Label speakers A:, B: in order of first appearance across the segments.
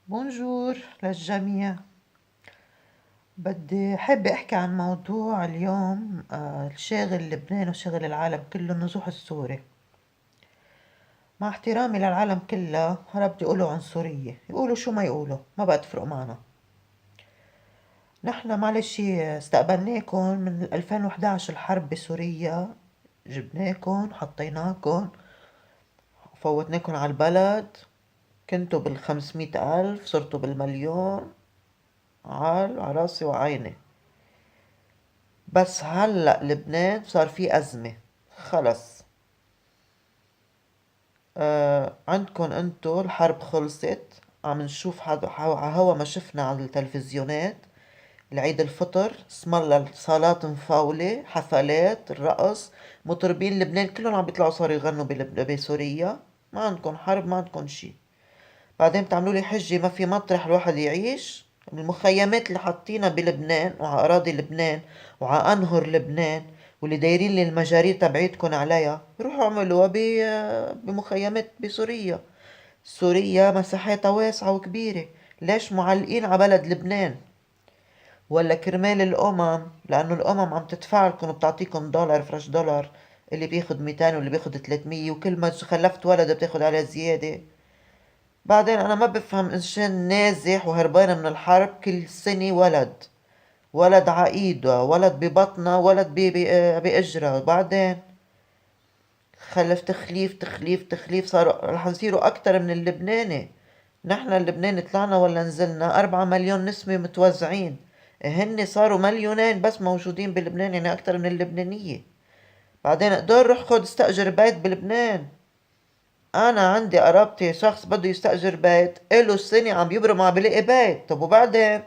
A: بونجور للجميع. بدي حابة أحكي عن موضوع اليوم الشاغل لبنان وشاغل العالم كله، النزوح السوري. مع احترامي للعالم كله، أنا بدي يقولوا عنصرية، يقولوا شو ما يقولوا، ما بقى تفرق معنا. نحن معلش استقبلناكم من 2011 الحرب بسوريا، جبناكم حطيناكم فوتناكم على البلد. كنتوا بال500,000 صرتوا بالمليون، على راسي وعيني. بس هلأ لبنان صار في أزمة، خلص. عندكن انتو الحرب خلصت، عم نشوف هوا ما شفنا على التلفزيونات. العيد الفطر اسم الله الصلاة مفاولة، حفلات الرقص، مطربين لبنان كلهم عم بيطلعوا صاروا يغنوا بسوريا. ما عندكن حرب، ما عندكن شي. بعدين بتعملوا لي حجة ما في مطرح الواحد يعيش. المخيمات اللي حاطينها بلبنان وعلى أراضي لبنان وعلى أنهر لبنان، واللي دايرين لي المجارير تبعيتكن عليها، روحوا اعملوها بمخيمات بسوريا. سوريا مساحتها واسعة وكبيرة، ليش معلقين على بلد لبنان؟ ولا كرمال الأمم، لأنه الأمم عم تدفع لكم وبتعطيكم دولار فرش دولار، اللي بياخد 200 واللي بياخد 300، وكل ما خلفت ولد بتاخد عليه زيادة. بعدين انا ما بفهم انسان نازح وهربان من الحرب كل سنة ولد عايده، ولد ببطنه، ولد بإجرة. وبعدين خلف تخليف صاروا رح نصيروا اكتر من اللبناني. نحن اللبناني طلعنا ولا نزلنا 4 مليون نسمة متوزعين، هن صاروا مليونين بس موجودين بلبنان، يعني اكتر من اللبنانية. بعدين اقدر روح خد استأجر بيت بلبنان. انا عندي قرابتي شخص بده يستأجر بيت، إله سنة عم يبرم ما بلاقي بيت. طب وبعدين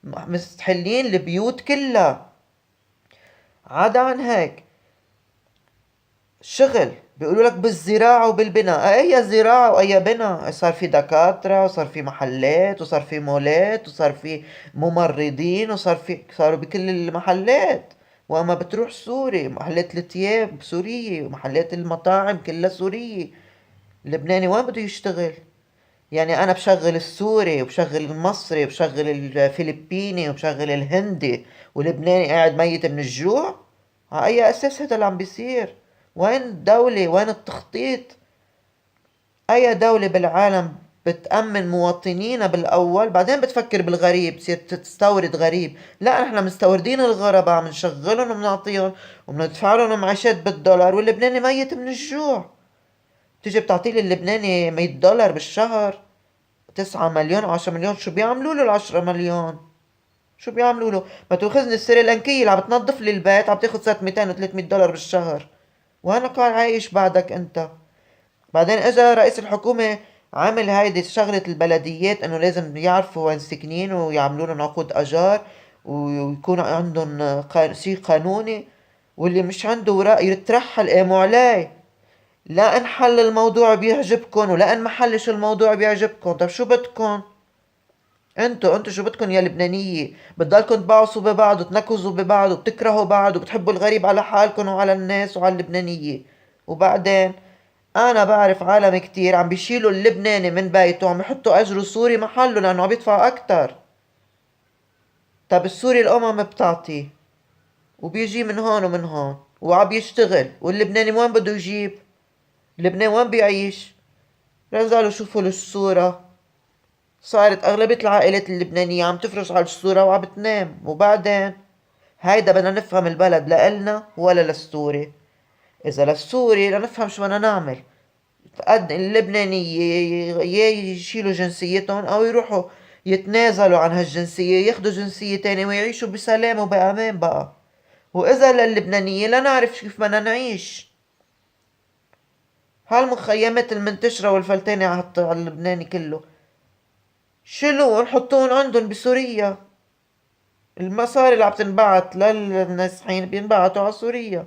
A: مستحلين البيوت كلها. عدا عن هيك شغل بيقولوا لك بالزراعة وبالبناء، اي زراعة واي بناء. صار في دكاترة وصار في محلات وصار في مولات وصار في ممرضين صاروا بكل المحلات. واما بتروح سوري محلات التياب سورية ومحلات المطاعم كلها سورية. اللبناني وين بده يشتغل؟ يعني انا بشغل السوري وبشغل المصري وبشغل الفلبيني وبشغل الهندي، ولبناني قاعد ميت من الجوع؟ على اي اساس هذا اللي عم بيصير؟ وين الدولة؟ وين التخطيط؟ اي دولة بالعالم بتأمن مواطنينا بالاول بعدين بتفكر بالغريب، تصير تستورد غريب؟ لا، نحن مستوردين الغرباء، عم نشغلهم وبنعطيهم وبندفع لهم معاشات بالدولار، واللبناني ميت من الجوع. بتيجي بتعطيه اللبناني 100 دولار بالشهر، 9 مليون 10 مليون. شو بيعملوا له ال10 مليون؟ شو بيعملوا له؟ ما تاخذني السريلانكية اللي عم بتنظف لي البيت عم تاخذ صارت 200 و 300 دولار بالشهر، وانا كان عايش بعدك انت. بعدين اجا رئيس الحكومة عامل هيدي شغلة البلديات انه لازم يعرفوا وين ساكنين ويعملوا لهم عقود اجار ويكون عندهم شي قانوني، واللي مش عنده ورق يترحل. قاموا عليه. لا ان حل الموضوع بيعجبكن ولا ان ما حلش الموضوع بيعجبكن. طب شو بدكن؟ انتو شو بدكن يا لبنانية؟ بتضلكن تبعصوا ببعض وتنكزوا ببعض وبتكرهوا بعض وبتحبوا الغريب على حالكن وعلى الناس وعلى اللبنانية. وبعدين انا بعرف عالم كتير عم بيشيلوا اللبناني من بيته وعم يحطوا اجره سوري محله لانه عم يدفع اكتر. طب السوري الامم بتعطيه وبيجي من هون ومن هون وعم يشتغل، واللبناني وين بده يجيب؟ لبنان وين بيعيش؟ نزلوا شوفوا الصورة، صارت أغلبية العائلات اللبنانية عم تفرش على الصورة وعم بتنام. وبعدين هيدا بدنا نفهم البلد لإلنا ولا للسوري؟ إذا للسوري لنفهم شو بدنا نعمل. قد اللبنانية يا يشيلوا جنسيتهم أو يروحوا يتنازلوا عن هالجنسية ياخدوا جنسية تانية ويعيشوا بسلام وبأمان بقى. وإذا للبنانية لنعرف كيف بدنا نعيش. هالمخيمات المنتشرة والفلتانة على اللبناني كله شيلون حطون عندن بسوريا. المصاري اللي عم تنبعت للنازحين بينبعتوا على سوريا.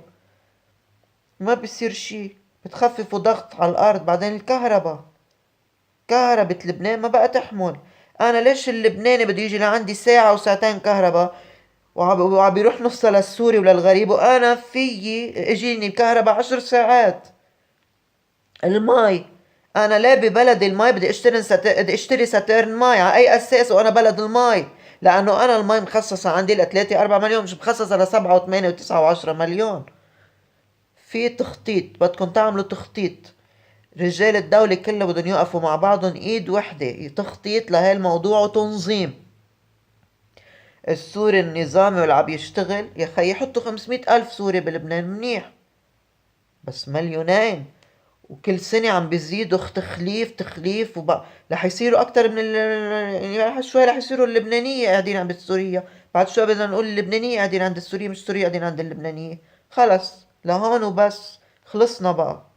A: ما بيصير شي، بتخففوا ضغط على الأرض. بعدين الكهرباء، كهرباء لبنان ما بقى تحمل. أنا ليش اللبناني بده يجي لعندي ساعة وساعتين كهرباء وعم بيروح نصها للسوري وللغريب، وأنا فيي اجيني الكهرباء 10 ساعات؟ المي انا ليه ببلد المي بدي اشتري ساترن مي على اي اساس وانا بلد المي؟ لانه انا المي مخصصة عندي ل 3 4 مليون، مش مخصصة ل 7 و8 و9 و10 مليون. في تخطيط، بدكم تعملوا تخطيط. رجال الدولة كلها بدهم يقفوا مع بعضهم ايد وحدة، تخطيط لهي الموضوع وتنظيم. السوري النظامي واللي عم يشتغل يا خي يحطوا 500 ألف سوري بلبنان منيح، بس مليونين وكل سنة عم بيزيدوا تخليف رح يصيروا أكتر من يعني رح شوي رح يصيروا اللبنانية قاعدين عند السورية، بعد شوي بدنا نقول اللبنانية قاعدين عند السورية، مش السورية قاعدين عند اللبنانية. خلص لهون وبس، خلصنا بقى.